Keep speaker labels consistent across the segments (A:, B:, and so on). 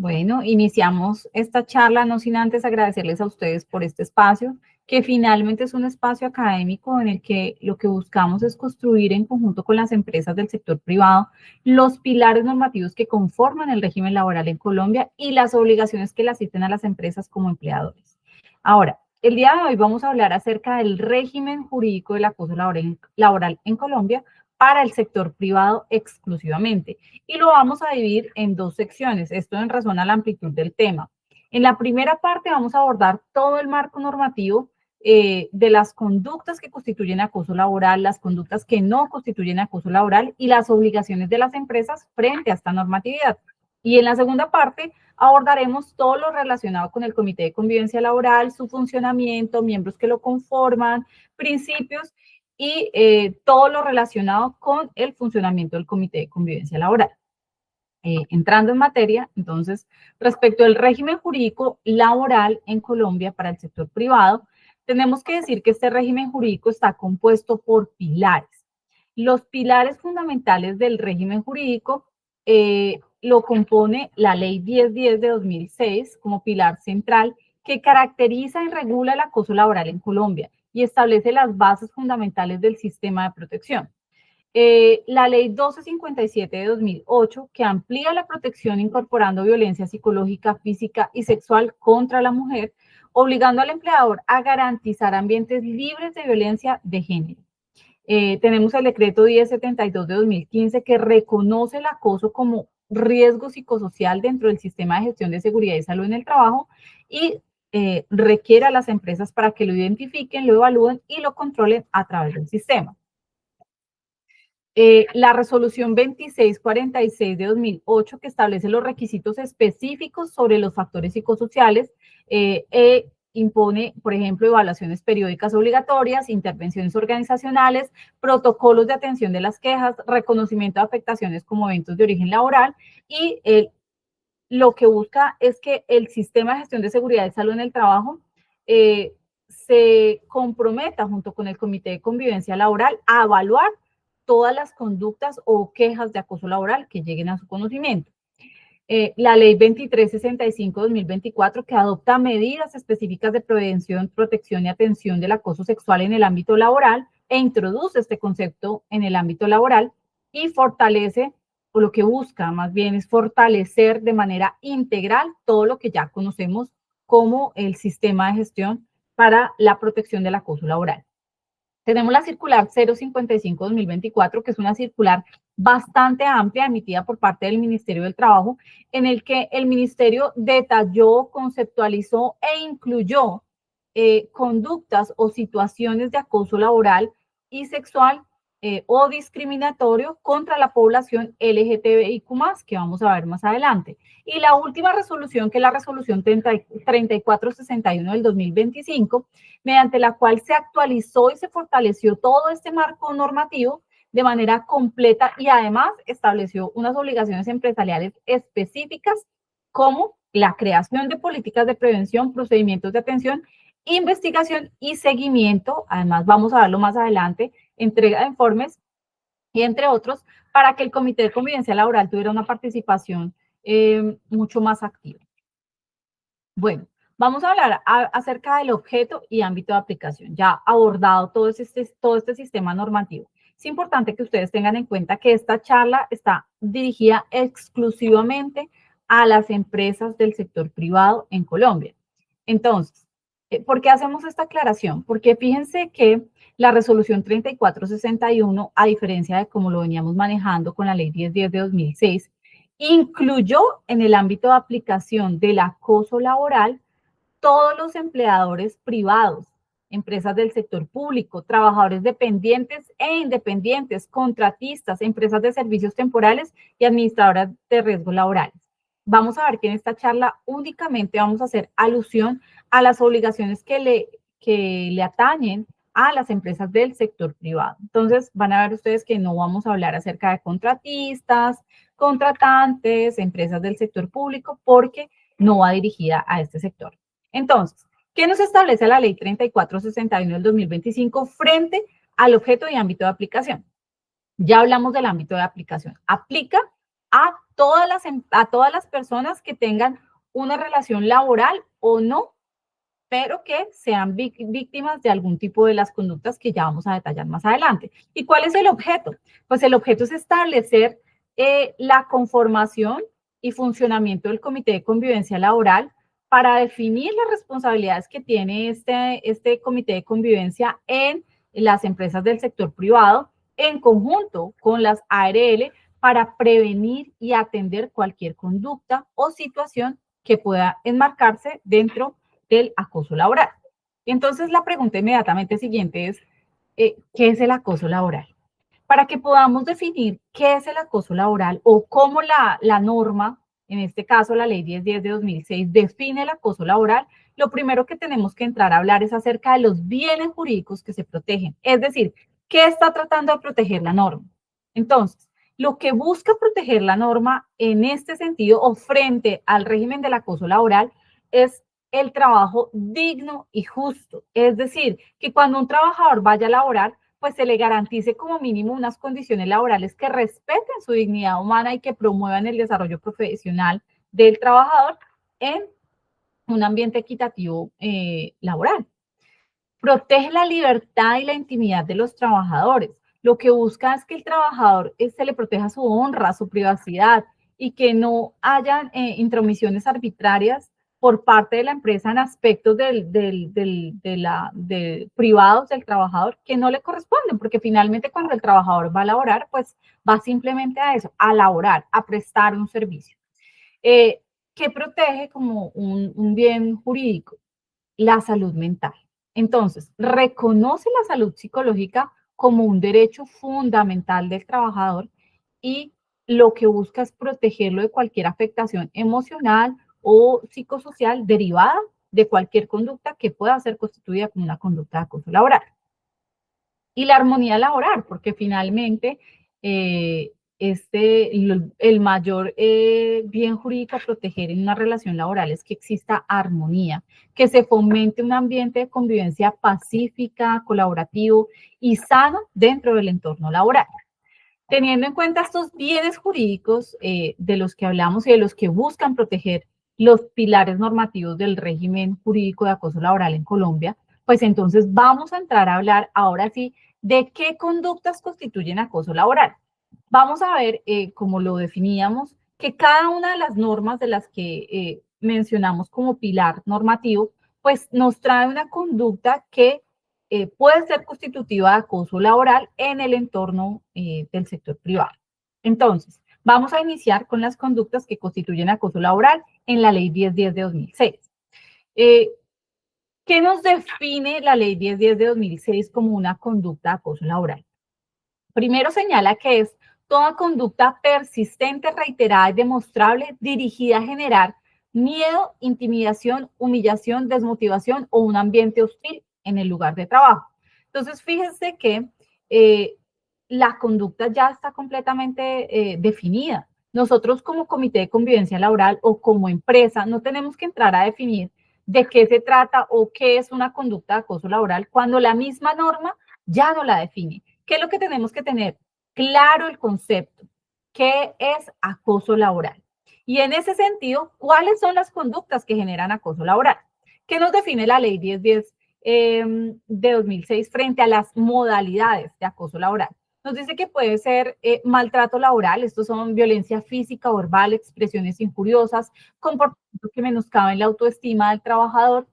A: Bueno, iniciamos esta charla no sin antes agradecerles a ustedes por este espacio, que finalmente es un espacio académico en el que lo que buscamos es construir en conjunto con las empresas del sector privado los pilares normativos que conforman el régimen laboral en Colombia y las obligaciones que le asisten a las empresas como empleadores. Ahora, el día de hoy vamos a hablar acerca del régimen jurídico del acoso laboral en Colombia para el sector privado exclusivamente. Y lo vamos a dividir en dos secciones, esto en razón a la amplitud del tema. En la primera parte vamos a abordar todo el marco normativo de las conductas que constituyen acoso laboral, las conductas que no constituyen acoso laboral y las obligaciones de las empresas frente a esta normatividad. Y en la segunda parte abordaremos todo lo relacionado con el Comité de Convivencia Laboral, su funcionamiento, miembros que lo conforman, principios y todo lo relacionado con el funcionamiento del Comité de Convivencia Laboral. Entrando en materia, entonces, respecto al régimen jurídico laboral en Colombia para el sector privado, tenemos que decir que este régimen jurídico está compuesto por pilares. Los pilares fundamentales del régimen jurídico lo compone la Ley 1010 de 2006 como pilar central que caracteriza y regula el acoso laboral en Colombia y establece las bases fundamentales del sistema de protección. La ley 1257 de 2008, que amplía la protección incorporando violencia psicológica, física y sexual contra la mujer, obligando al empleador a garantizar ambientes libres de violencia de género. Tenemos el decreto 1072 de 2015, que reconoce el acoso como riesgo psicosocial dentro del sistema de gestión de seguridad y salud en el trabajo y requiere a las empresas para que lo identifiquen, lo evalúen y lo controlen a través del sistema. La resolución 2646 de 2008, que establece los requisitos específicos sobre los factores psicosociales, impone, por ejemplo, evaluaciones periódicas obligatorias, intervenciones organizacionales, protocolos de atención de las quejas, reconocimiento de afectaciones como eventos de origen laboral y lo que busca es que el sistema de gestión de seguridad y salud en el trabajo se comprometa junto con el Comité de Convivencia Laboral a evaluar todas las conductas o quejas de acoso laboral que lleguen a su conocimiento. La ley 2365-2024, que adopta medidas específicas de prevención, protección y atención del acoso sexual en el ámbito laboral e introduce este concepto en el ámbito laboral y fortalece, o lo que busca más bien es fortalecer de manera integral todo lo que ya conocemos como el sistema de gestión para la protección del acoso laboral. Tenemos la circular 055-2024, que es una circular bastante amplia emitida por parte del Ministerio del Trabajo, en el que el Ministerio detalló, conceptualizó e incluyó conductas o situaciones de acoso laboral y sexual o discriminatorio contra la población LGTBIQ+, que vamos a ver más adelante. Y la última resolución, que es la resolución 3461 del 2025, mediante la cual se actualizó y se fortaleció todo este marco normativo de manera completa y además estableció unas obligaciones empresariales específicas como la creación de políticas de prevención, procedimientos de atención, investigación y seguimiento. Además, vamos a verlo más adelante, entrega de informes y entre otros, para que el Comité de Convivencia Laboral tuviera una participación mucho más activa. Bueno, vamos a hablar acerca del objeto y ámbito de aplicación, ya abordado todo este sistema normativo. Es importante que ustedes tengan en cuenta que esta charla está dirigida exclusivamente a las empresas del sector privado en Colombia. Entonces, ¿por qué hacemos esta aclaración? Porque fíjense que la resolución 3461, a diferencia de cómo lo veníamos manejando con la ley 1010 de 2006, incluyó en el ámbito de aplicación del acoso laboral todos los empleadores privados, empresas del sector público, trabajadores dependientes e independientes, contratistas, empresas de servicios temporales y administradoras de riesgos laborales. Vamos a ver que en esta charla únicamente vamos a hacer alusión a las obligaciones que le atañen a las empresas del sector privado. Entonces, van a ver ustedes que no vamos a hablar acerca de contratistas, contratantes, empresas del sector público, porque no va dirigida a este sector. Entonces, ¿qué nos establece la Ley 3461 del 2025 frente al objeto y ámbito de aplicación? Ya hablamos del ámbito de aplicación. Aplica a todas las personas que tengan una relación laboral o no, pero que sean víctimas de algún tipo de las conductas que ya vamos a detallar más adelante. ¿Y cuál es el objeto? Pues el objeto es establecer la conformación y funcionamiento del Comité de Convivencia Laboral para definir las responsabilidades que tiene este Comité de Convivencia en las empresas del sector privado, en conjunto con las ARL, para prevenir y atender cualquier conducta o situación que pueda enmarcarse dentro del acoso laboral. Entonces, la pregunta inmediatamente siguiente es, ¿qué es el acoso laboral? Para que podamos definir qué es el acoso laboral o cómo la norma, en este caso la ley 1010 de 2006, define el acoso laboral, lo primero que tenemos que entrar a hablar es acerca de los bienes jurídicos que se protegen. Es decir, ¿qué está tratando de proteger la norma? Entonces, lo que busca proteger la norma en este sentido o frente al régimen del acoso laboral es el trabajo digno y justo. Es decir, que cuando un trabajador vaya a laborar, pues se le garantice como mínimo unas condiciones laborales que respeten su dignidad humana y que promuevan el desarrollo profesional del trabajador en un ambiente equitativo laboral. Protege la libertad y la intimidad de los trabajadores. Lo que busca es que el trabajador se le proteja su honra, su privacidad y que no haya intromisiones arbitrarias por parte de la empresa en aspectos privados del trabajador que no le corresponden, porque finalmente cuando el trabajador va a laborar, pues va simplemente a eso, a laborar, a prestar un servicio. ¿Qué protege como un bien jurídico? La salud mental. Entonces, reconoce la salud psicológica como un derecho fundamental del trabajador y lo que busca es protegerlo de cualquier afectación emocional o psicosocial derivada de cualquier conducta que pueda ser constituida como una conducta de acoso laboral. Y la armonía laboral, porque finalmente el mayor bien jurídico a proteger en una relación laboral es que exista armonía, que se fomente un ambiente de convivencia pacífica, colaborativo y sano dentro del entorno laboral. Teniendo en cuenta estos bienes jurídicos de los que hablamos y de los que buscan proteger los pilares normativos del régimen jurídico de acoso laboral en Colombia, pues entonces vamos a entrar a hablar ahora sí de qué conductas constituyen acoso laboral. Vamos a ver, como lo definíamos, que cada una de las normas de las que mencionamos como pilar normativo, pues nos trae una conducta que puede ser constitutiva de acoso laboral en el entorno del sector privado. Entonces, vamos a iniciar con las conductas que constituyen acoso laboral en la Ley 1010 de 2006. ¿Qué nos define la Ley 1010 de 2006 como una conducta de acoso laboral? Primero señala que es toda conducta persistente, reiterada y demostrable dirigida a generar miedo, intimidación, humillación, desmotivación o un ambiente hostil en el lugar de trabajo. Entonces, fíjense que la conducta ya está completamente definida. Nosotros como Comité de Convivencia Laboral o como empresa no tenemos que entrar a definir de qué se trata o qué es una conducta de acoso laboral cuando la misma norma ya no la define. ¿Qué es lo que tenemos que tener? Claro el concepto. ¿Qué es acoso laboral? Y en ese sentido, ¿cuáles son las conductas que generan acoso laboral? ¿Qué nos define la ley 1010 de 2006 frente a las modalidades de acoso laboral? Nos dice que puede ser maltrato laboral, estos son violencia física o verbal, expresiones injuriosas, comportamientos que menoscaben la autoestima del trabajador,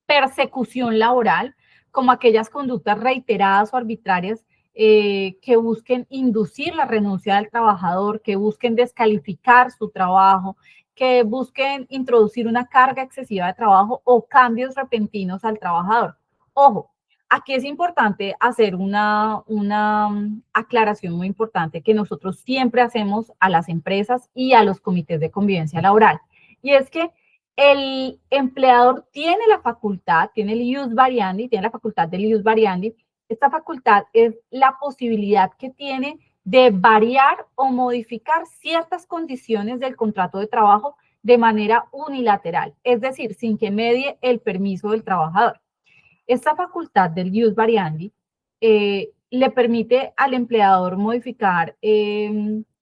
A: persecución laboral, como aquellas conductas reiteradas o arbitrarias que busquen inducir la renuncia del trabajador, que busquen descalificar su trabajo, que busquen introducir una carga excesiva de trabajo o cambios repentinos al trabajador. Ojo, aquí es importante hacer una aclaración muy importante que nosotros siempre hacemos a las empresas y a los comités de convivencia laboral. Y es que el empleador tiene la facultad, tiene el ius variandi, tiene la facultad del ius variandi. Esta facultad es la posibilidad que tiene de variar o modificar ciertas condiciones del contrato de trabajo de manera unilateral, es decir, sin que medie el permiso del trabajador. Esta facultad del ius variandi le permite al empleador modificar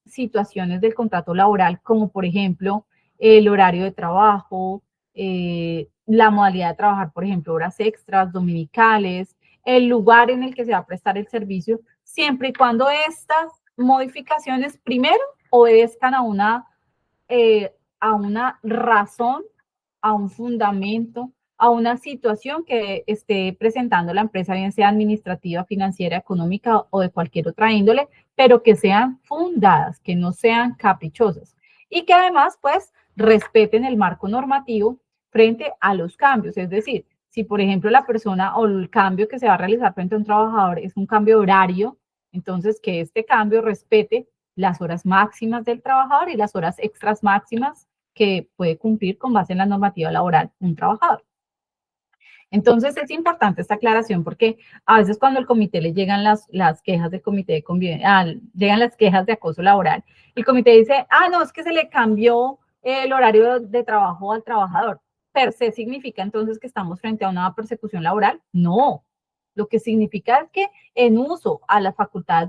A: situaciones del contrato laboral, como por ejemplo el horario de trabajo, la modalidad de trabajar, por ejemplo, horas extras, dominicales, el lugar en el que se va a prestar el servicio, siempre y cuando estas modificaciones primero obedezcan a una razón, a un fundamento, a una situación que esté presentando la empresa, bien sea administrativa, financiera, económica o de cualquier otra índole, pero que sean fundadas, que no sean caprichosas y que además, pues, respeten el marco normativo frente a los cambios. Es decir, si por ejemplo la persona o el cambio que se va a realizar frente a un trabajador es un cambio horario, entonces que este cambio respete las horas máximas del trabajador y las horas extras máximas que puede cumplir con base en la normativa laboral un trabajador. Entonces es importante esta aclaración porque a veces cuando al comité le llegan las quejas del comité de convivencia, llegan las quejas de acoso laboral, el comité dice, no, es que se le cambió el horario de trabajo al trabajador. ¿Per se significa entonces que estamos frente a una persecución laboral? No. Lo que significa es que en uso a las facultades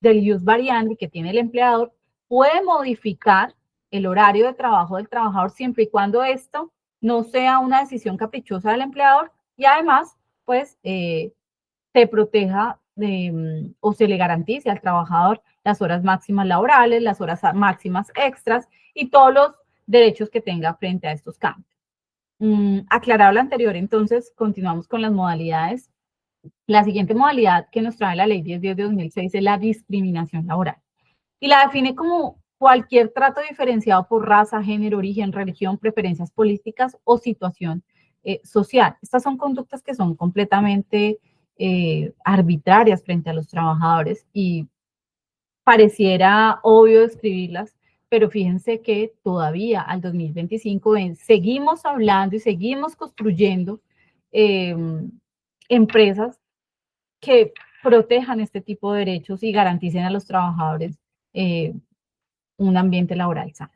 A: del ius variandi que tiene el empleador, puede modificar el horario de trabajo del trabajador siempre y cuando esto no sea una decisión caprichosa del empleador y además, pues, se proteja o se le garantice al trabajador las horas máximas laborales, las horas máximas extras y todos los derechos que tenga frente a estos cambios. Aclarado lo anterior, entonces, continuamos con las modalidades. La siguiente modalidad que nos trae la Ley 1010 de 2006 es la discriminación laboral y la define como cualquier trato diferenciado por raza, género, origen, religión, preferencias políticas o situación social. Estas son conductas que son completamente arbitrarias frente a los trabajadores y pareciera obvio describirlas, pero fíjense que todavía al 2025 seguimos hablando y seguimos construyendo empresas que protejan este tipo de derechos y garanticen a los trabajadores un ambiente laboral sano.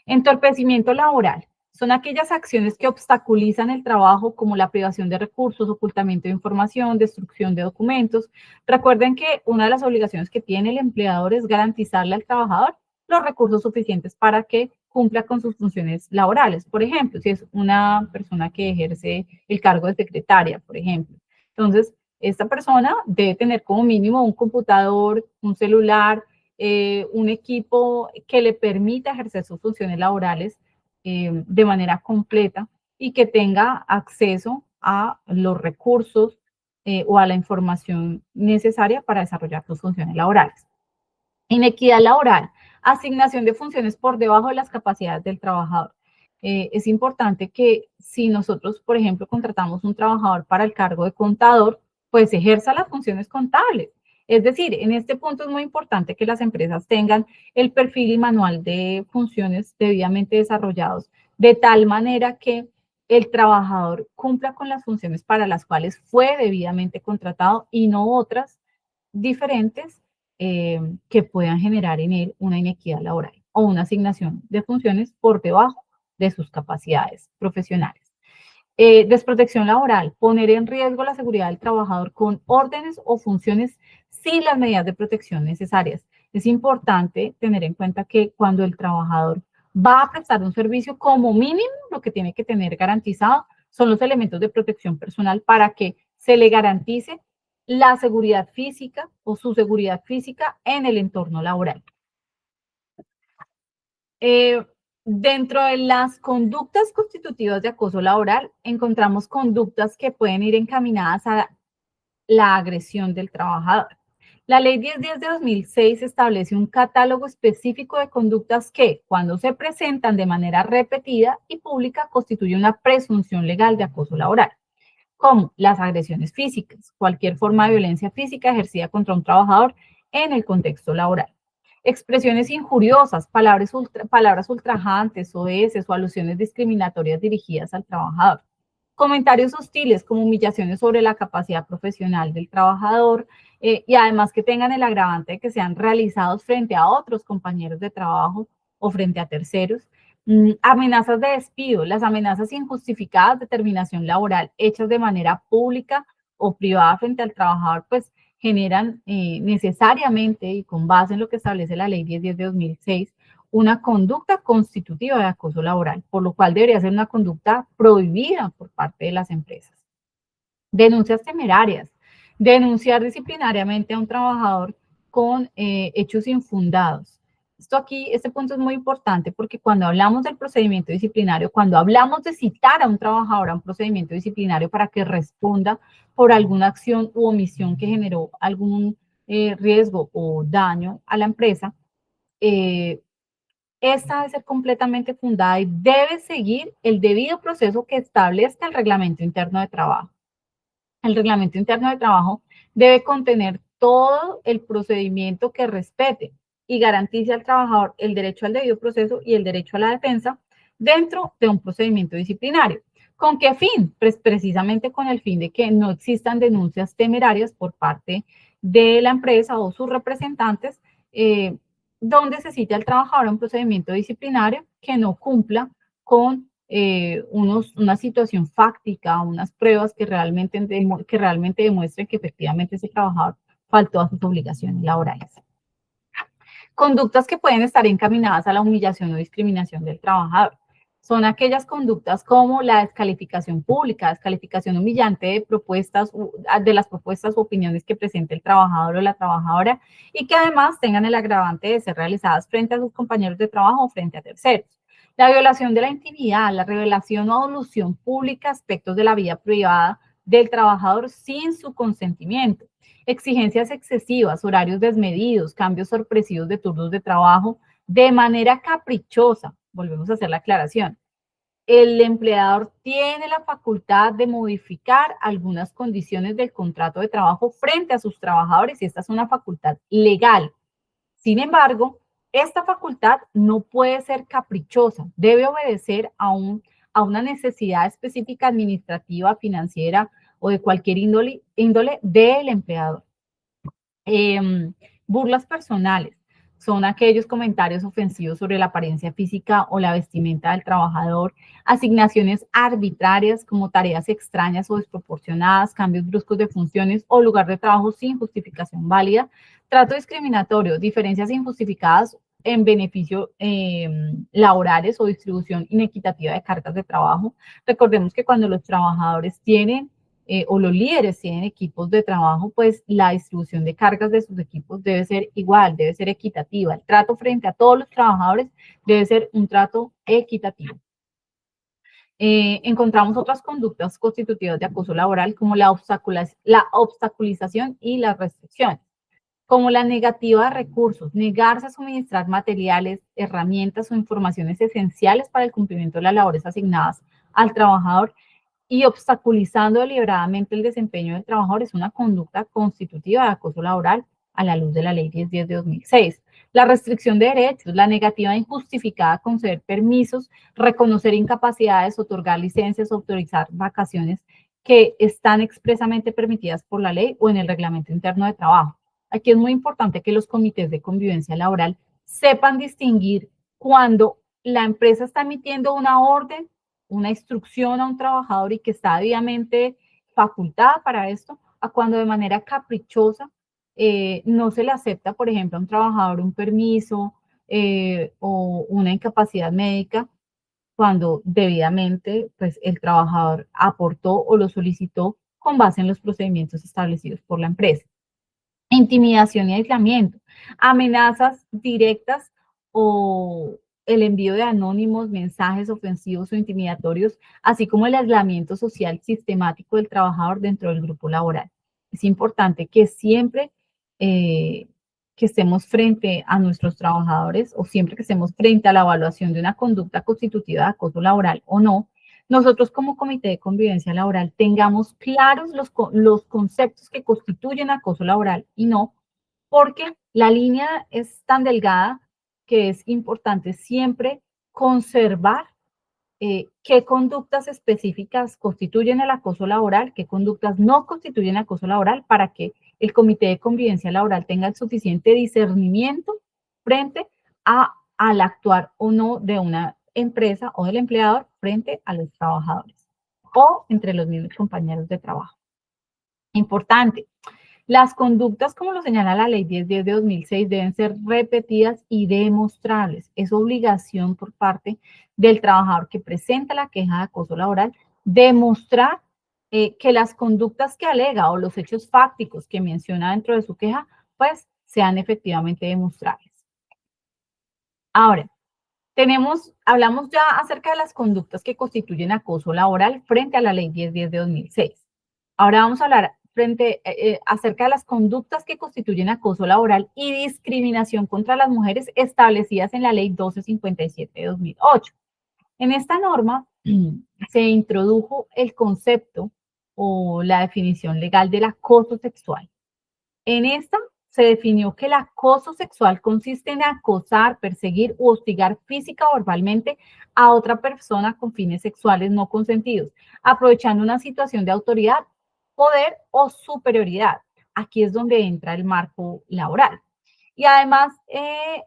A: Entorpecimiento laboral. Son aquellas acciones que obstaculizan el trabajo como la privación de recursos, ocultamiento de información, destrucción de documentos. Recuerden que una de las obligaciones que tiene el empleador es garantizarle al trabajador los recursos suficientes para que cumpla con sus funciones laborales. Por ejemplo, si es una persona que ejerce el cargo de secretaria, por ejemplo. Entonces, esta persona debe tener como mínimo un computador, un celular, un equipo que le permita ejercer sus funciones laborales de manera completa y que tenga acceso a los recursos o a la información necesaria para desarrollar sus funciones laborales. Inequidad laboral, asignación de funciones por debajo de las capacidades del trabajador. Es importante que si nosotros, por ejemplo, contratamos un trabajador para el cargo de contador, pues ejerza las funciones contables. Es decir, en este punto es muy importante que las empresas tengan el perfil y manual de funciones debidamente desarrollados, de tal manera que el trabajador cumpla con las funciones para las cuales fue debidamente contratado y no otras diferentes que puedan generar en él una inequidad laboral o una asignación de funciones por debajo de sus capacidades profesionales. Desprotección laboral, poner en riesgo la seguridad del trabajador con órdenes o funciones sin las medidas de protección necesarias. Es importante tener en cuenta que cuando el trabajador va a prestar un servicio, como mínimo lo que tiene que tener garantizado son los elementos de protección personal para que se le garantice la seguridad física o su seguridad física en el entorno laboral. Dentro de las conductas constitutivas de acoso laboral, encontramos conductas que pueden ir encaminadas a la agresión del trabajador. La Ley 1010 de 2006 establece un catálogo específico de conductas que, cuando se presentan de manera repetida y pública, constituye una presunción legal de acoso laboral, como las agresiones físicas, cualquier forma de violencia física ejercida contra un trabajador en el contexto laboral. Expresiones injuriosas, palabras ultrajantes, soeces o alusiones discriminatorias dirigidas al trabajador. Comentarios hostiles como humillaciones sobre la capacidad profesional del trabajador y además que tengan el agravante de que sean realizados frente a otros compañeros de trabajo o frente a terceros. Amenazas de despido, las amenazas injustificadas de terminación laboral hechas de manera pública o privada frente al trabajador, pues generan necesariamente y con base en lo que establece la Ley 1010 de 2006, una conducta constitutiva de acoso laboral, por lo cual debería ser una conducta prohibida por parte de las empresas. Denuncias temerarias. Denunciar disciplinariamente a un trabajador con hechos infundados. Esto aquí, este punto es muy importante porque cuando hablamos del procedimiento disciplinario, cuando hablamos de citar a un trabajador a un procedimiento disciplinario para que responda por alguna acción u omisión que generó algún riesgo o daño a la empresa, esta debe ser completamente fundada y debe seguir el debido proceso que establezca el reglamento interno de trabajo. El reglamento interno de trabajo debe contener todo el procedimiento que respete y garantice al trabajador el derecho al debido proceso y el derecho a la defensa dentro de un procedimiento disciplinario. ¿Con qué fin? Pues precisamente con el fin de que no existan denuncias temerarias por parte de la empresa o sus representantes donde se cite al trabajador a un procedimiento disciplinario que no cumpla con una situación fáctica, unas pruebas que realmente demuestren que efectivamente ese trabajador faltó a sus obligaciones laborales. Conductas que pueden estar encaminadas a la humillación o discriminación del trabajador. Son aquellas conductas como la descalificación pública, descalificación humillante de las propuestas u opiniones que presente el trabajador o la trabajadora y que además tengan el agravante de ser realizadas frente a sus compañeros de trabajo o frente a terceros. La violación de la intimidad, la revelación o alusión pública a aspectos de la vida privada del trabajador sin su consentimiento. Exigencias excesivas, horarios desmedidos, cambios sorpresivos de turnos de trabajo de manera caprichosa. Volvemos a hacer la aclaración. El empleador tiene la facultad de modificar algunas condiciones del contrato de trabajo frente a sus trabajadores y esta es una facultad legal. Sin embargo, esta facultad no puede ser caprichosa, debe obedecer a una necesidad específica administrativa, financiera o de cualquier índole del empleador. Burlas personales son aquellos comentarios ofensivos sobre la apariencia física o la vestimenta del trabajador, asignaciones arbitrarias como tareas extrañas o desproporcionadas, cambios bruscos de funciones o lugar de trabajo sin justificación válida, trato discriminatorio, diferencias injustificadas en beneficio laborales o distribución inequitativa de cargas de trabajo. Recordemos que cuando los trabajadores tienen o los líderes tienen equipos de trabajo, pues la distribución de cargas de sus equipos debe ser igual, debe ser equitativa. El trato frente a todos los trabajadores debe ser un trato equitativo. Encontramos otras conductas constitutivas de acoso laboral como la obstaculización y las restricciones, como la negativa de recursos, negarse a suministrar materiales, herramientas o informaciones esenciales para el cumplimiento de las labores asignadas al trabajador y obstaculizando deliberadamente el desempeño del trabajador es una conducta constitutiva de acoso laboral a la luz de la Ley 1010 de 2006. La restricción de derechos, la negativa injustificada a conceder permisos, reconocer incapacidades, otorgar licencias, autorizar vacaciones que están expresamente permitidas por la ley o en el reglamento interno de trabajo. Aquí es muy importante que los comités de convivencia laboral sepan distinguir cuando la empresa está emitiendo una orden, una instrucción a un trabajador y que está debidamente facultada para esto, a cuando de manera caprichosa no se le acepta, por ejemplo, a un trabajador un permiso o una incapacidad médica, cuando debidamente pues, el trabajador aportó o lo solicitó con base en los procedimientos establecidos por la empresa. Intimidación y aislamiento, amenazas directas o el envío de anónimos, mensajes ofensivos o intimidatorios, así como el aislamiento social sistemático del trabajador dentro del grupo laboral. Es importante que siempre que estemos frente a nuestros trabajadores o siempre que estemos frente a la evaluación de una conducta constitutiva de acoso laboral o no, nosotros como Comité de Convivencia Laboral tengamos claros los conceptos que constituyen acoso laboral y no, porque la línea es tan delgada que es importante siempre conservar qué conductas específicas constituyen el acoso laboral, qué conductas no constituyen acoso laboral, para que el Comité de Convivencia Laboral tenga el suficiente discernimiento frente al actuar o no de una empresa o del empleador frente a los trabajadores o entre los mismos compañeros de trabajo. Importante, Las conductas, como lo señala la Ley 1010 de 2006, deben ser repetidas y demostrables. Es obligación por parte del trabajador que presenta la queja de acoso laboral demostrar que las conductas que alega o los hechos fácticos que menciona dentro de su queja, pues sean efectivamente demostrables. Ahora, hablamos ya acerca de las conductas que constituyen acoso laboral frente a la Ley 1010 de 2006. Ahora vamos a hablar acerca de las conductas que constituyen acoso laboral y discriminación contra las mujeres establecidas en la Ley 1257 de 2008. En esta norma se introdujo el concepto o la definición legal del acoso sexual. En esta se definió que el acoso sexual consiste en acosar, perseguir u hostigar física o verbalmente a otra persona con fines sexuales no consentidos, aprovechando una situación de autoridad, poder o superioridad. Aquí es donde entra el marco laboral. Y además,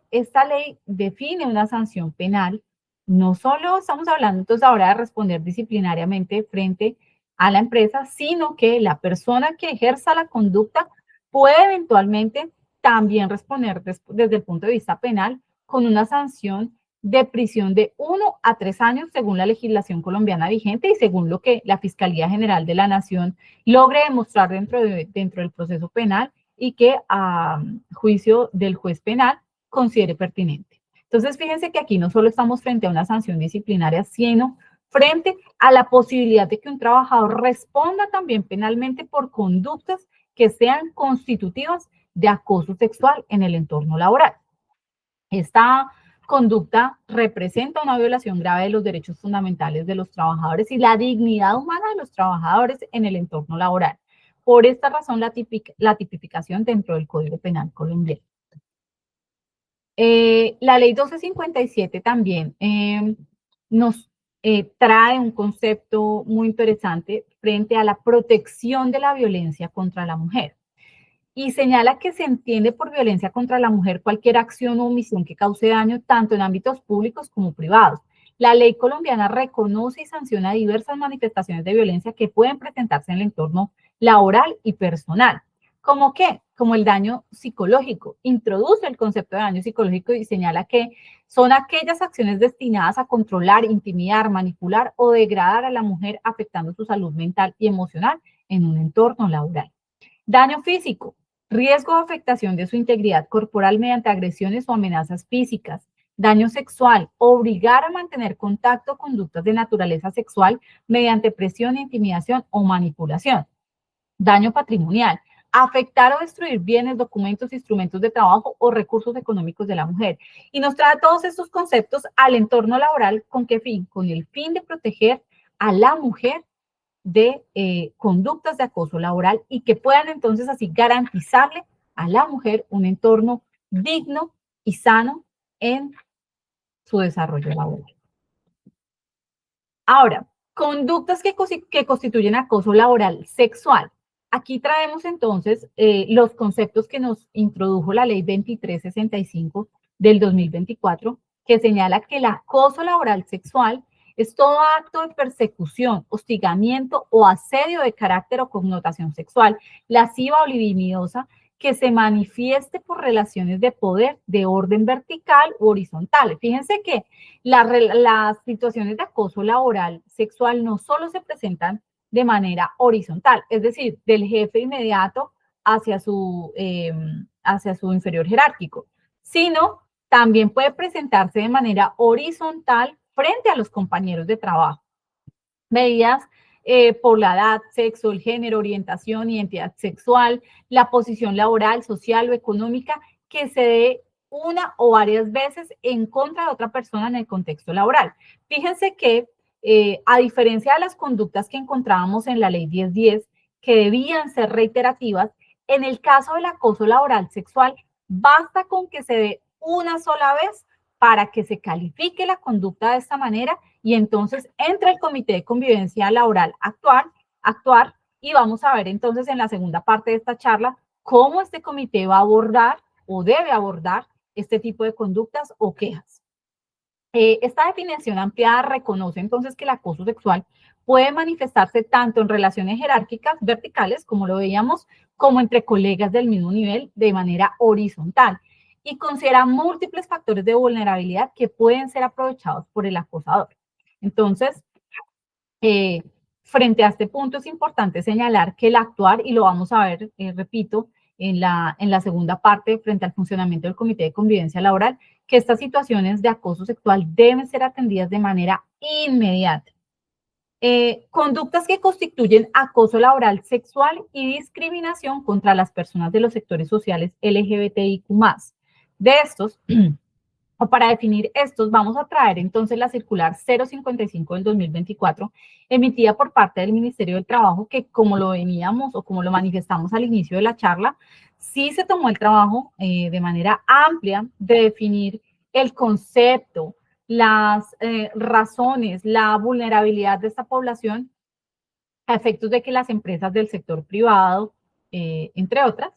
A: esta ley define una sanción penal. No solo estamos hablando entonces ahora de responder disciplinariamente frente a la empresa, sino que la persona que ejerza la conducta puede eventualmente también responder desde el punto de vista penal con una sanción de prisión de 1 a 3 años según la legislación colombiana vigente y según lo que la Fiscalía General de la Nación logre demostrar dentro del proceso penal y que a juicio del juez penal considere pertinente. Entonces, fíjense que aquí no solo estamos frente a una sanción disciplinaria, sino frente a la posibilidad de que un trabajador responda también penalmente por conductas que sean constitutivas de acoso sexual en el entorno laboral. Esta conducta representa una violación grave de los derechos fundamentales de los trabajadores y la dignidad humana de los trabajadores en el entorno laboral. Por esta razón, la tipificación dentro del Código Penal colombiano. La ley 1257 también nos trae un concepto muy interesante frente a la protección de la violencia contra la mujer y señala que se entiende por violencia contra la mujer cualquier acción o omisión que cause daño tanto en ámbitos públicos como privados. La ley colombiana reconoce y sanciona diversas manifestaciones de violencia que pueden presentarse en el entorno laboral y personal. ¿Cómo qué? Como el daño psicológico. Introduce el concepto de daño psicológico y señala que son aquellas acciones destinadas a controlar, intimidar, manipular o degradar a la mujer afectando su salud mental y emocional en un entorno laboral. Daño físico. Riesgo de afectación de su integridad corporal mediante agresiones o amenazas físicas. Daño sexual. Obligar a mantener contacto o conductas de naturaleza sexual mediante presión, intimidación o manipulación. Daño patrimonial. Afectar o destruir bienes, documentos, instrumentos de trabajo o recursos económicos de la mujer. Y nos trae todos estos conceptos al entorno laboral. ¿Con qué fin? Con el fin de proteger a la mujer de conductas de acoso laboral y que puedan entonces así garantizarle a la mujer un entorno digno y sano en su desarrollo laboral. Ahora, conductas que constituyen acoso laboral sexual. Aquí traemos entonces los conceptos que nos introdujo la ley 2365 del 2024, que señala que el acoso laboral sexual es todo acto de persecución, hostigamiento o asedio de carácter o connotación sexual, lasciva o libidinosa, que se manifieste por relaciones de poder de orden vertical u horizontal. Fíjense que las situaciones de acoso laboral sexual no solo se presentan de manera horizontal, es decir, del jefe inmediato hacia su inferior jerárquico, sino también puede presentarse de manera horizontal frente a los compañeros de trabajo. Medidas por la edad, sexo, el género, orientación, identidad sexual, la posición laboral, social o económica que se dé una o varias veces en contra de otra persona en el contexto laboral. Fíjense que a diferencia de las conductas que encontrábamos en la ley 1010, que debían ser reiterativas, en el caso del acoso laboral sexual, basta con que se dé una sola vez para que se califique la conducta de esta manera y entonces entra el Comité de Convivencia Laboral a actuar y vamos a ver entonces en la segunda parte de esta charla cómo este comité va a abordar o debe abordar este tipo de conductas o quejas. Esta definición ampliada reconoce entonces que el acoso sexual puede manifestarse tanto en relaciones jerárquicas verticales, como lo veíamos, como entre colegas del mismo nivel de manera horizontal, y considera múltiples factores de vulnerabilidad que pueden ser aprovechados por el acosador. Entonces, frente a este punto es importante señalar que el actuar, y lo vamos a ver, repito, en la segunda parte, frente al funcionamiento del Comité de Convivencia Laboral, que estas situaciones de acoso sexual deben ser atendidas de manera inmediata. Conductas que constituyen acoso laboral sexual y discriminación contra las personas de los sectores sociales LGBTIQ+. De estos, o para definir estos, vamos a traer entonces la circular 055 del 2024, emitida por parte del Ministerio del Trabajo, que como lo veníamos o como lo manifestamos al inicio de la charla, sí se tomó el trabajo de manera amplia de definir el concepto, las razones, la vulnerabilidad de esta población a efectos de que las empresas del sector privado, entre otras,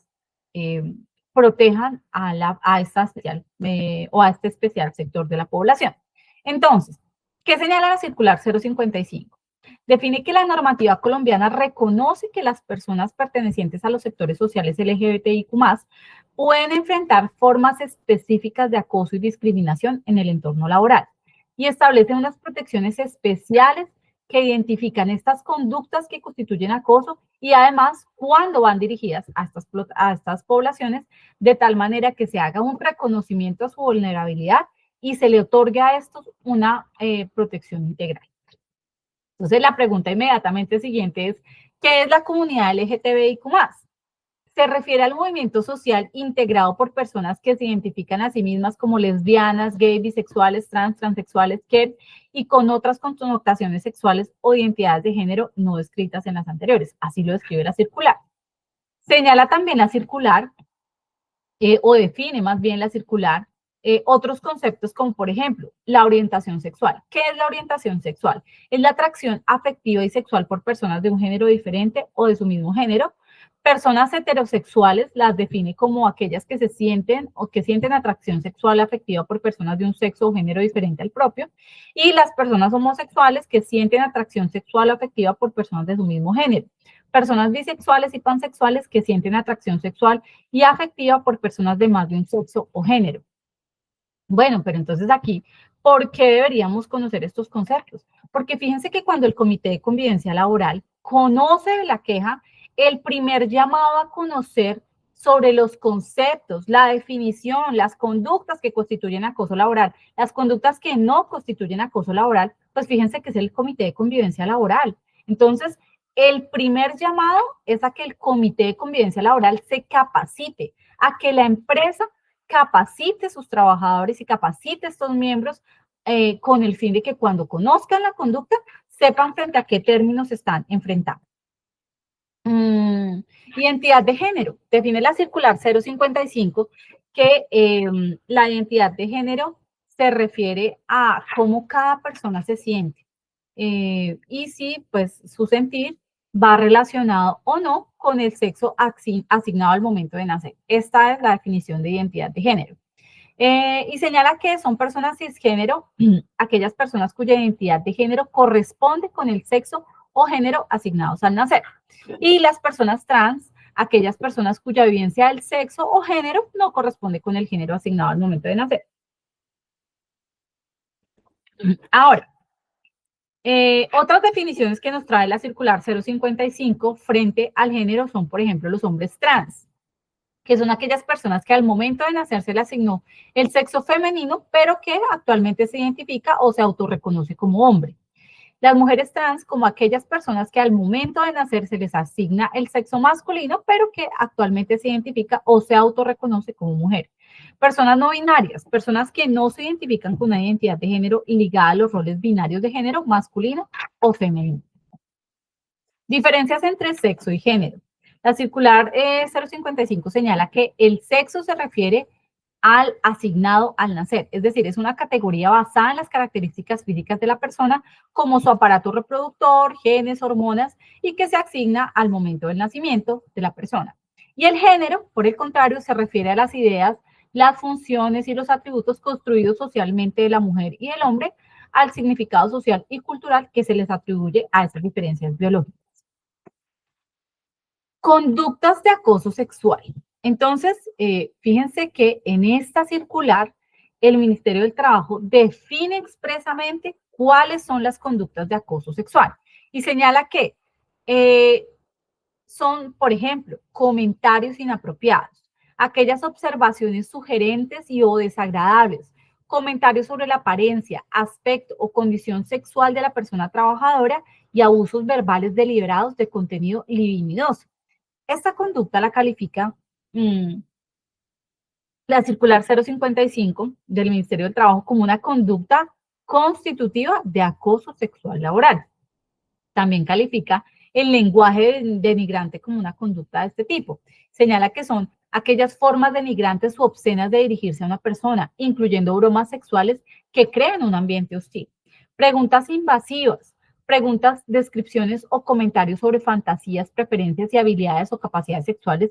A: protejan a esta especial o a este especial sector de la población. Entonces, ¿qué señala la circular 055? Define que la normativa colombiana reconoce que las personas pertenecientes a los sectores sociales LGBTIQ+, pueden enfrentar formas específicas de acoso y discriminación en el entorno laboral y establece unas protecciones especiales que identifican estas conductas que constituyen acoso y además cuándo van dirigidas a estas poblaciones, de tal manera que se haga un reconocimiento a su vulnerabilidad y se le otorgue a estos una protección integral. Entonces la pregunta inmediatamente siguiente es, ¿qué es la comunidad LGTBIQ+? Se refiere al movimiento social integrado por personas que se identifican a sí mismas como lesbianas, gay, bisexuales, trans, transexuales, queer y con otras connotaciones sexuales o identidades de género no descritas en las anteriores. Así lo describe la circular. Señala también la circular, o define más bien la circular, otros conceptos como, por ejemplo, la orientación sexual. ¿Qué es la orientación sexual? Es la atracción afectiva y sexual por personas de un género diferente o de su mismo género. Personas heterosexuales las define como aquellas que se sienten o que sienten atracción sexual afectiva por personas de un sexo o género diferente al propio. Y las personas homosexuales que sienten atracción sexual afectiva por personas de su mismo género. Personas bisexuales y pansexuales que sienten atracción sexual y afectiva por personas de más de un sexo o género. Bueno, pero entonces aquí, ¿por qué deberíamos conocer estos conceptos? Porque fíjense que cuando el Comité de Convivencia Laboral conoce la queja, el primer llamado a conocer sobre los conceptos, la definición, las conductas que constituyen acoso laboral, las conductas que no constituyen acoso laboral, pues fíjense que es el Comité de Convivencia Laboral. Entonces, el primer llamado es a que el Comité de Convivencia Laboral se capacite, a que la empresa capacite a sus trabajadores y capacite a estos miembros con el fin de que cuando conozcan la conducta, sepan frente a qué términos se están enfrentando. Identidad de género. Define la circular 055 que la identidad de género se refiere a cómo cada persona se siente y si pues su sentir va relacionado o no con el sexo asignado al momento de nacer. Esta es la definición de identidad de género. Y señala que son personas cisgénero, aquellas personas cuya identidad de género corresponde con el sexo o género asignados al nacer. Y las personas trans, aquellas personas cuya vivencia del sexo o género no corresponde con el género asignado al momento de nacer. Ahora, otras definiciones que nos trae la circular 055 frente al género son, por ejemplo, los hombres trans, que son aquellas personas que al momento de nacer se le asignó el sexo femenino, pero que actualmente se identifica o se autorreconoce como hombre. Las mujeres trans como aquellas personas que al momento de nacer se les asigna el sexo masculino, pero que actualmente se identifica o se autorreconoce como mujer. Personas no binarias, personas que no se identifican con una identidad de género ligada a los roles binarios de género masculino o femenino. Diferencias entre sexo y género. La circular 055 señala que el sexo se refiere al asignado al nacer, es decir, es una categoría basada en las características físicas de la persona, como su aparato reproductor, genes, hormonas, y que se asigna al momento del nacimiento de la persona. Y el género, por el contrario, se refiere a las ideas, las funciones y los atributos construidos socialmente de la mujer y el hombre al significado social y cultural que se les atribuye a esas diferencias biológicas. Conductas de acoso sexual. Entonces, fíjense que en esta circular, el Ministerio del Trabajo define expresamente cuáles son las conductas de acoso sexual y señala que son, por ejemplo, comentarios inapropiados, aquellas observaciones sugerentes y o desagradables, comentarios sobre la apariencia, aspecto o condición sexual de la persona trabajadora y abusos verbales deliberados de contenido libidinoso. Esta conducta la califica la circular 055 del Ministerio del Trabajo como una conducta constitutiva de acoso sexual laboral. También califica el lenguaje denigrante como una conducta de este tipo. Señala que son aquellas formas denigrantes u obscenas de dirigirse a una persona, incluyendo bromas sexuales que crean un ambiente hostil. Preguntas invasivas, preguntas, descripciones o comentarios sobre fantasías, preferencias y habilidades o capacidades sexuales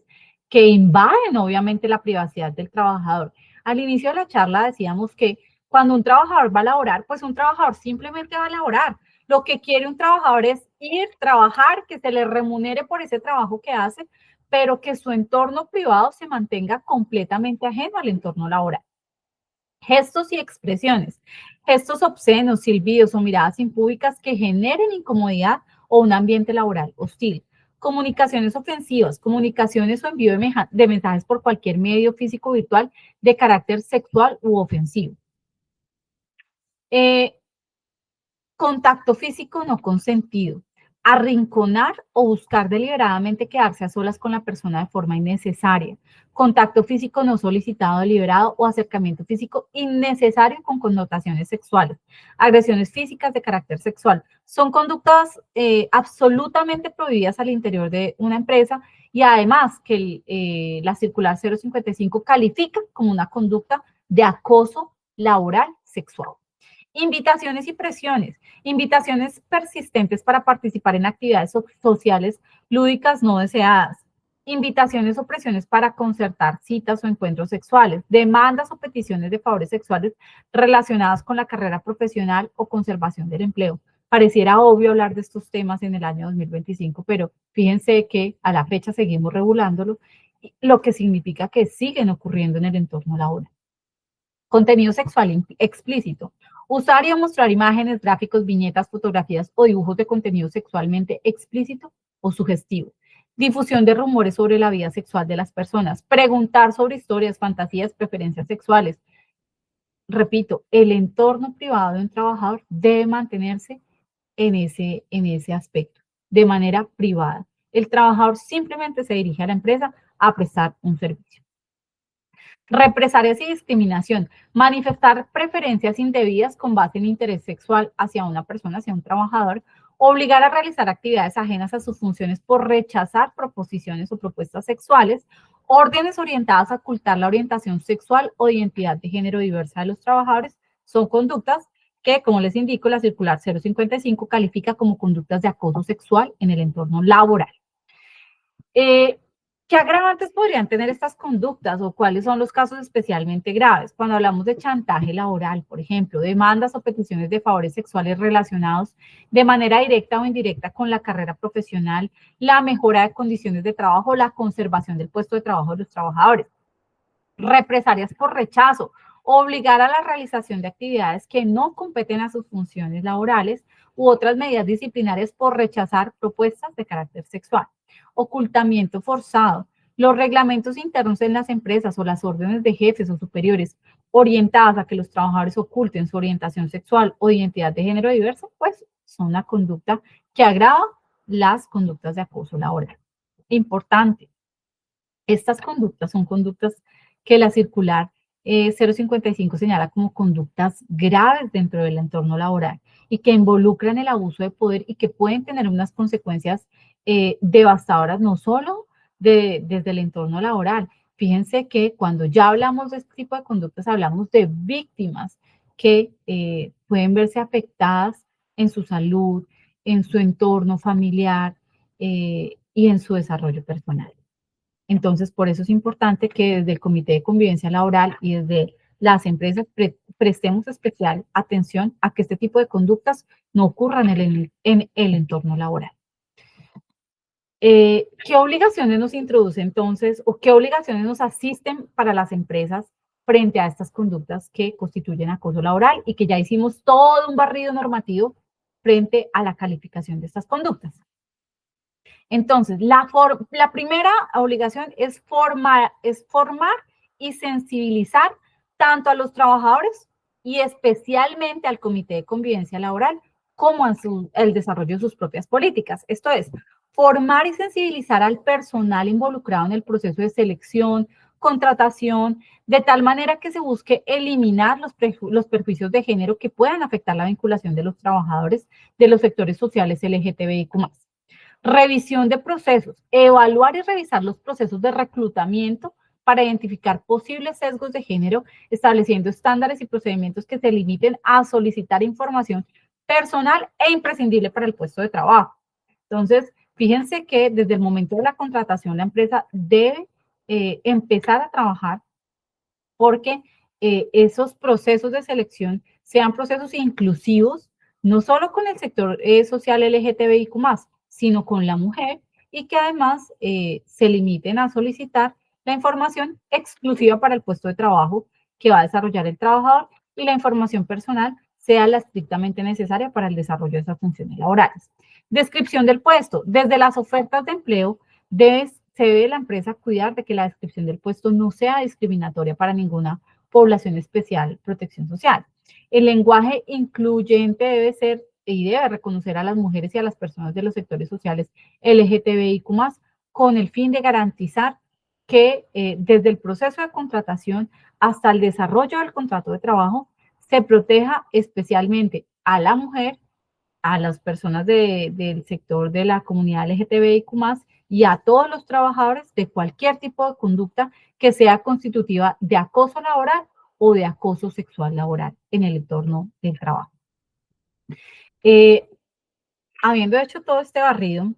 A: que invaden obviamente la privacidad del trabajador. Al inicio de la charla decíamos que cuando un trabajador va a laborar, pues un trabajador simplemente va a laborar. Lo que quiere un trabajador es ir, trabajar, que se le remunere por ese trabajo que hace, pero que su entorno privado se mantenga completamente ajeno al entorno laboral. Gestos y expresiones. Gestos obscenos, silbidos o miradas impúdicas que generen incomodidad o un ambiente laboral hostil. Comunicaciones ofensivas, comunicaciones o envío de mensajes por cualquier medio físico o virtual de carácter sexual u ofensivo. Contacto físico no consentido. Arrinconar o buscar deliberadamente quedarse a solas con la persona de forma innecesaria. Contacto físico no solicitado, deliberado o acercamiento físico innecesario con connotaciones sexuales. Agresiones físicas de carácter sexual. Son conductas absolutamente prohibidas al interior de una empresa y además que la circular 055 califica como una conducta de acoso laboral sexual. Invitaciones y presiones. Invitaciones persistentes para participar en actividades sociales lúdicas no deseadas. Invitaciones o presiones para concertar citas o encuentros sexuales. Demandas o peticiones de favores sexuales relacionadas con la carrera profesional o conservación del empleo. Pareciera obvio hablar de estos temas en el año 2025, pero fíjense que a la fecha seguimos regulándolo, lo que significa que siguen ocurriendo en el entorno laboral. Contenido sexual explícito. Usar y mostrar imágenes, gráficos, viñetas, fotografías o dibujos de contenido sexualmente explícito o sugestivo. Difusión de rumores sobre la vida sexual de las personas. Preguntar sobre historias, fantasías, preferencias sexuales. Repito, el entorno privado de un trabajador debe mantenerse en ese aspecto, de manera privada. El trabajador simplemente se dirige a la empresa a prestar un servicio. Represalias y discriminación. Manifestar preferencias indebidas con base en interés sexual hacia una persona, hacia un trabajador. Obligar a realizar actividades ajenas a sus funciones por rechazar proposiciones o propuestas sexuales. Órdenes orientadas a ocultar la orientación sexual o identidad de género diversa de los trabajadores. Son conductas que, como les indico, la circular 055 califica como conductas de acoso sexual en el entorno laboral. ¿Qué agravantes podrían tener estas conductas o cuáles son los casos especialmente graves? Cuando hablamos de chantaje laboral, por ejemplo, demandas o peticiones de favores sexuales relacionados de manera directa o indirecta con la carrera profesional, la mejora de condiciones de trabajo, la conservación del puesto de trabajo de los trabajadores. Represalias por rechazo, obligar a la realización de actividades que no competen a sus funciones laborales u otras medidas disciplinarias por rechazar propuestas de carácter sexual. Ocultamiento forzado. Los reglamentos internos en las empresas o las órdenes de jefes o superiores orientadas a que los trabajadores oculten su orientación sexual o identidad de género diverso, pues son una conducta que agrava las conductas de acoso laboral. Importante, estas conductas son conductas que la circular 055 señala como conductas graves dentro del entorno laboral y que involucran el abuso de poder y que pueden tener unas consecuencias devastadoras no solo desde el entorno laboral. Fíjense que cuando ya hablamos de este tipo de conductas, hablamos de víctimas que pueden verse afectadas en su salud, en su entorno familiar y en su desarrollo personal. Entonces, por eso es importante que desde el Comité de Convivencia Laboral y desde las empresas prestemos especial atención a que este tipo de conductas no ocurran en el entorno laboral. ¿Qué obligaciones nos introduce entonces o qué obligaciones nos asisten para las empresas frente a estas conductas que constituyen acoso laboral y que ya hicimos todo un barrido normativo frente a la calificación de estas conductas? Entonces, la primera obligación es formar y sensibilizar tanto a los trabajadores y especialmente al Comité de Convivencia Laboral como el desarrollo de sus propias políticas. Esto es, formar y sensibilizar al personal involucrado en el proceso de selección, contratación, de tal manera que se busque eliminar los perjuicios de género que puedan afectar la vinculación de los trabajadores de los sectores sociales LGTBIQ+. Revisión de procesos, evaluar y revisar los procesos de reclutamiento para identificar posibles sesgos de género, estableciendo estándares y procedimientos que se limiten a solicitar información personal e imprescindible para el puesto de trabajo. Entonces, fíjense que desde el momento de la contratación la empresa debe empezar a trabajar porque esos procesos de selección sean procesos inclusivos, no solo con el sector social LGTBIQ+, sino con la mujer, y que además se limiten a solicitar la información exclusiva para el puesto de trabajo que va a desarrollar el trabajador y la información personal sea la estrictamente necesaria para el desarrollo de esas funciones laborales. Descripción del puesto. Desde las ofertas de empleo se debe la empresa cuidar de que la descripción del puesto no sea discriminatoria para ninguna población especial, protección social. El lenguaje incluyente debe ser y debe reconocer a las mujeres y a las personas de los sectores sociales LGTBIQ+, con el fin de garantizar que desde el proceso de contratación hasta el desarrollo del contrato de trabajo se proteja especialmente a la mujer, a las personas del sector de la comunidad LGTBIQ+, y a todos los trabajadores de cualquier tipo de conducta que sea constitutiva de acoso laboral o de acoso sexual laboral en el entorno del trabajo. Habiendo hecho todo este barrido,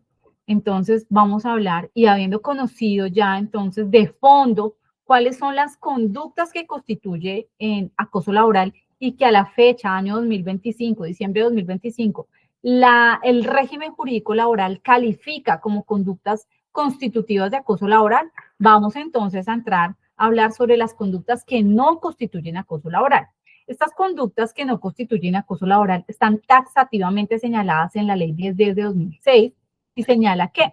A: entonces vamos a hablar y habiendo conocido ya entonces de fondo cuáles son las conductas que constituye en acoso laboral y que a la fecha, año 2025, diciembre de 2025, el régimen jurídico laboral califica como conductas constitutivas de acoso laboral, vamos entonces a entrar a hablar sobre las conductas que no constituyen acoso laboral. Estas conductas que no constituyen acoso laboral están taxativamente señaladas en la Ley 1010 de 2006 y señala que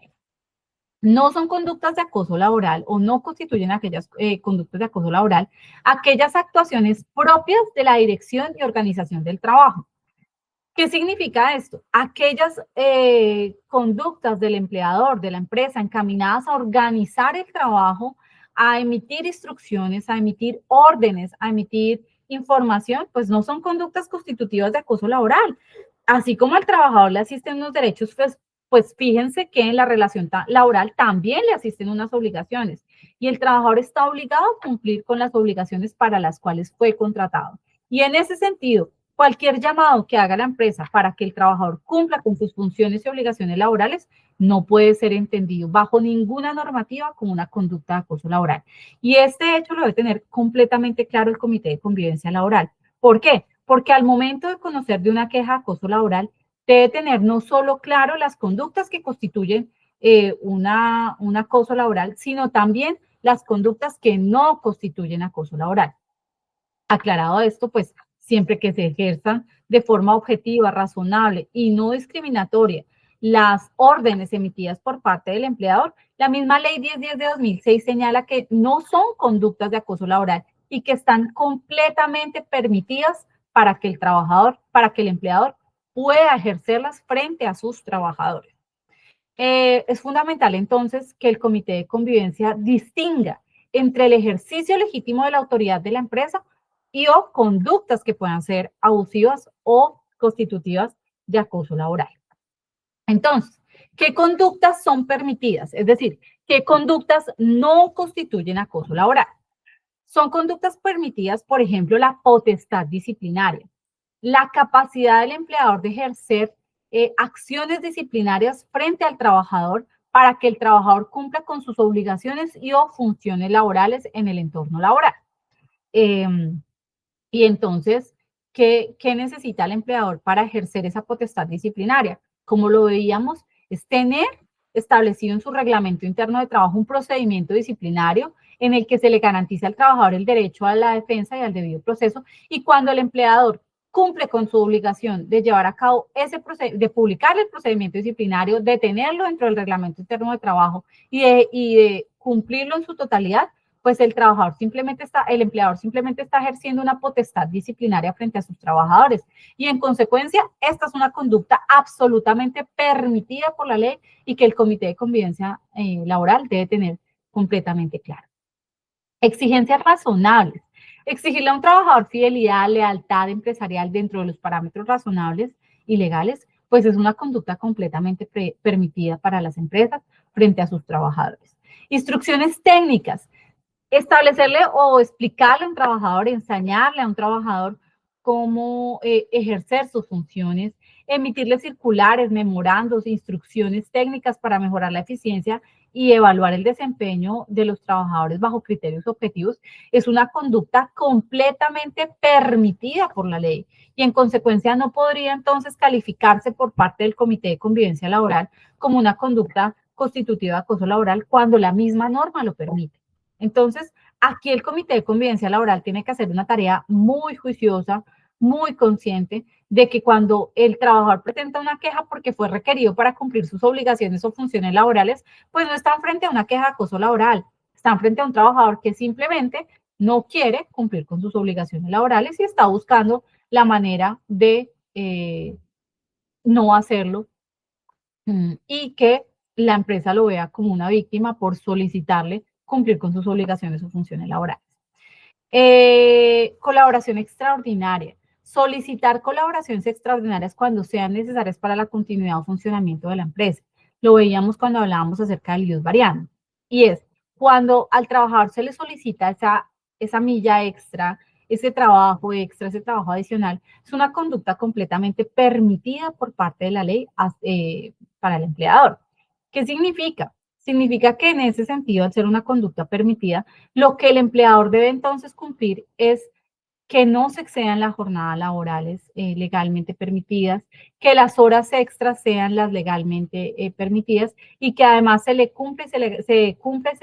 A: no son conductas de acoso laboral o no constituyen aquellas conductas de acoso laboral aquellas actuaciones propias de la dirección y organización del trabajo. ¿Qué significa esto? Aquellas conductas del empleador, de la empresa, encaminadas a organizar el trabajo, a emitir instrucciones, a emitir órdenes, a emitir información, pues no son conductas constitutivas de acoso laboral. Así como al trabajador le asisten unos derechos, pues fíjense que en la relación laboral también le asisten unas obligaciones y el trabajador está obligado a cumplir con las obligaciones para las cuales fue contratado. Y en ese sentido, cualquier llamado que haga la empresa para que el trabajador cumpla con sus funciones y obligaciones laborales no puede ser entendido bajo ninguna normativa como una conducta de acoso laboral. Y este hecho lo debe tener completamente claro el Comité de Convivencia Laboral. ¿Por qué? Porque al momento de conocer de una queja de acoso laboral, debe tener no solo claro las conductas que constituyen un acoso laboral, sino también las conductas que no constituyen acoso laboral. Aclarado esto, pues siempre que se ejerzan de forma objetiva, razonable y no discriminatoria las órdenes emitidas por parte del empleador, la misma Ley 1010 de 2006 señala que no son conductas de acoso laboral y que están completamente permitidas para que el empleador pueda ejercerlas frente a sus trabajadores. Es fundamental entonces que el Comité de Convivencia distinga entre el ejercicio legítimo de la autoridad de la empresa y o conductas que puedan ser abusivas o constitutivas de acoso laboral. Entonces, ¿qué conductas son permitidas? Es decir, ¿qué conductas no constituyen acoso laboral? Son conductas permitidas, por ejemplo, la potestad disciplinaria, la capacidad del empleador de ejercer acciones disciplinarias frente al trabajador para que el trabajador cumpla con sus obligaciones y o funciones laborales en el entorno laboral. Y entonces, ¿qué necesita el empleador para ejercer esa potestad disciplinaria? Como lo veíamos, es tener establecido en su reglamento interno de trabajo un procedimiento disciplinario en el que se le garantiza al trabajador el derecho a la defensa y al debido proceso, y cuando el empleador cumple con su obligación de llevar a cabo ese de publicar el procedimiento disciplinario, de tenerlo dentro del reglamento interno de trabajo y de cumplirlo en su totalidad, pues el empleador simplemente está ejerciendo una potestad disciplinaria frente a sus trabajadores. Y en consecuencia, esta es una conducta absolutamente permitida por la ley y que el Comité de Convivencia Laboral debe tener completamente claro. Exigencias razonables. Exigirle a un trabajador fidelidad, lealtad empresarial dentro de los parámetros razonables y legales, pues es una conducta completamente permitida para las empresas frente a sus trabajadores. Instrucciones técnicas. Establecerle o explicarle a un trabajador, enseñarle a un trabajador cómo ejercer sus funciones, emitirle circulares, memorandos, instrucciones técnicas para mejorar la eficiencia y evaluar el desempeño de los trabajadores bajo criterios objetivos, es una conducta completamente permitida por la ley y en consecuencia no podría entonces calificarse por parte del Comité de Convivencia Laboral como una conducta constitutiva de acoso laboral cuando la misma norma lo permite. Entonces, aquí el Comité de Convivencia Laboral tiene que hacer una tarea muy juiciosa, muy consciente de que cuando el trabajador presenta una queja porque fue requerido para cumplir sus obligaciones o funciones laborales, pues no están frente a una queja de acoso laboral, están frente a un trabajador que simplemente no quiere cumplir con sus obligaciones laborales y está buscando la manera de no hacerlo y que la empresa lo vea como una víctima por solicitarle cumplir con sus obligaciones o funciones laborales. Colaboración extraordinaria. Solicitar colaboraciones extraordinarias cuando sean necesarias para la continuidad o funcionamiento de la empresa. Lo veíamos cuando hablábamos acerca del ius variando. Y es cuando al trabajador se le solicita esa milla extra, ese trabajo extra, ese trabajo adicional, es una conducta completamente permitida por parte de la ley para el empleador. ¿Qué significa? Significa que en ese sentido, al ser una conducta permitida, lo que el empleador debe entonces cumplir es que no se excedan las jornadas laborales legalmente permitidas, que las horas extras sean las legalmente permitidas y que además se le cumple, se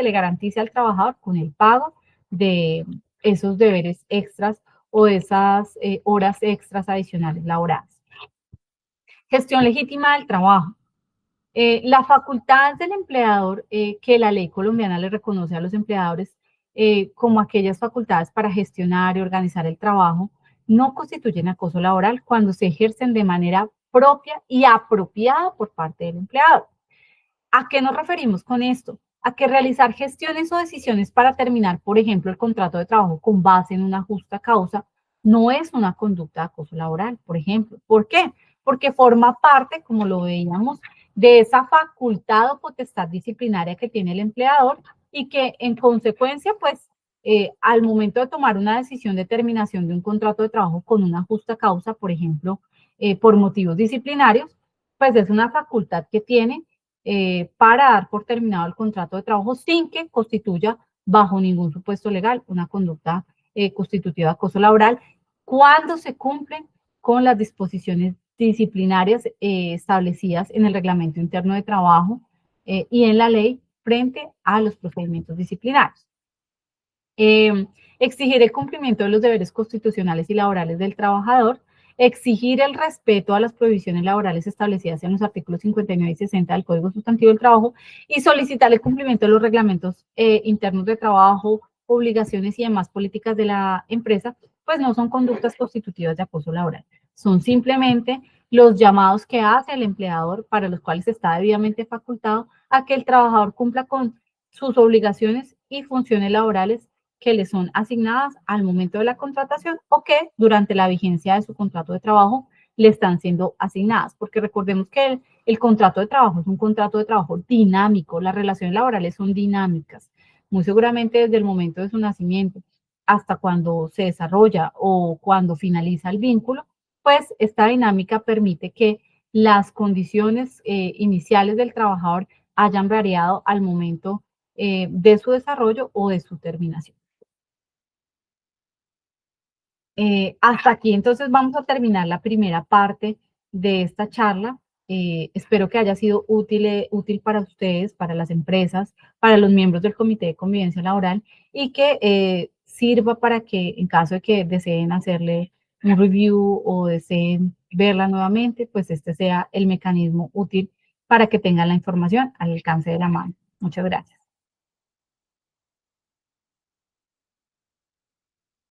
A: le garantice al trabajador con el pago de esos deberes extras o esas horas extras adicionales laborales. Gestión legítima del trabajo. La facultad del empleador que la ley colombiana le reconoce a los empleadores como aquellas facultades para gestionar y organizar el trabajo no constituyen acoso laboral cuando se ejercen de manera propia y apropiada por parte del empleado. ¿A qué nos referimos con esto? A que realizar gestiones o decisiones para terminar, por ejemplo, el contrato de trabajo con base en una justa causa no es una conducta de acoso laboral, por ejemplo. ¿Por qué? Porque forma parte, como lo veíamos, de esa facultad o potestad disciplinaria que tiene el empleador y que en consecuencia, pues, al momento de tomar una decisión de terminación de un contrato de trabajo con una justa causa, por ejemplo, por motivos disciplinarios, pues es una facultad que tiene para dar por terminado el contrato de trabajo sin que constituya bajo ningún supuesto legal una conducta constitutiva de acoso laboral cuando se cumplen con las disposiciones disciplinarias establecidas en el reglamento interno de trabajo y en la ley frente a los procedimientos disciplinarios. Exigir el cumplimiento de los deberes constitucionales y laborales del trabajador, exigir el respeto a las prohibiciones laborales establecidas en los artículos 59 y 60 del Código Sustantivo del Trabajo y solicitar el cumplimiento de los reglamentos internos de trabajo, obligaciones y demás políticas de la empresa, pues no son conductas constitutivas de acoso laboral. Son simplemente los llamados que hace el empleador para los cuales está debidamente facultado a que el trabajador cumpla con sus obligaciones y funciones laborales que le son asignadas al momento de la contratación o que durante la vigencia de su contrato de trabajo le están siendo asignadas, porque recordemos que el contrato de trabajo es un contrato de trabajo dinámico, las relaciones laborales son dinámicas, muy seguramente desde el momento de su nacimiento hasta cuando se desarrolla o cuando finaliza el vínculo, pues esta dinámica permite que las condiciones iniciales del trabajador hayan variado al momento de su desarrollo o de su terminación. Hasta aquí entonces vamos a terminar la primera parte de esta charla. Espero que haya sido útil para ustedes, para las empresas, para los miembros del Comité de Convivencia Laboral y que sirva para que en caso de que deseen hacerle un review o deseen verla nuevamente, pues este sea el mecanismo útil para que tengan la información al alcance de la mano. Muchas gracias.